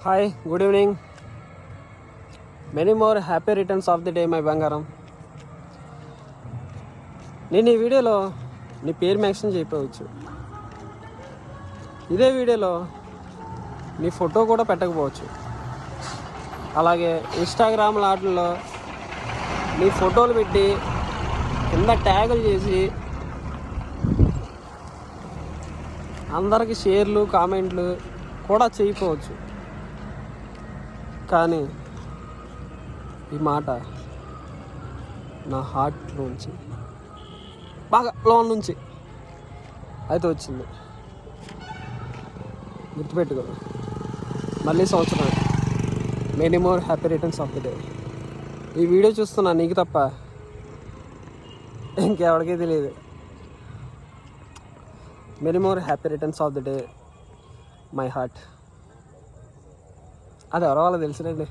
Hi, good evening. Many more happy returns of the day my బంగారం. నేను ఈ వీడియోలో నీ పేరు మెన్షన్ చేయవచ్చు. ఇదే వీడియోలో నీ ఫోటో కూడా పెట్టకపోవచ్చు. అలాగే ఇన్స్టాగ్రామ్ వాటిల్లో నీ ఫోటోలు పెట్టి కింద ట్యాగులు చేసి అందరికి షేర్లు కామెంట్లు కూడా చేయకపోవచ్చు. కానీ ఈ మాట నా హార్ట్ నుంచి బాగా లోన్ నుంచి అయితే వచ్చింది. గుర్తుపెట్టుకో, మళ్ళీ సంవత్సరం. Many more happy returns of the day. ఈ వీడియో చూస్తున్నా నీకు తప్ప ఇంకెవరికీ తెలియదు. Many more happy returns of the day my heart. అది ఎవరో వాళ్ళకి తెలిసినండి.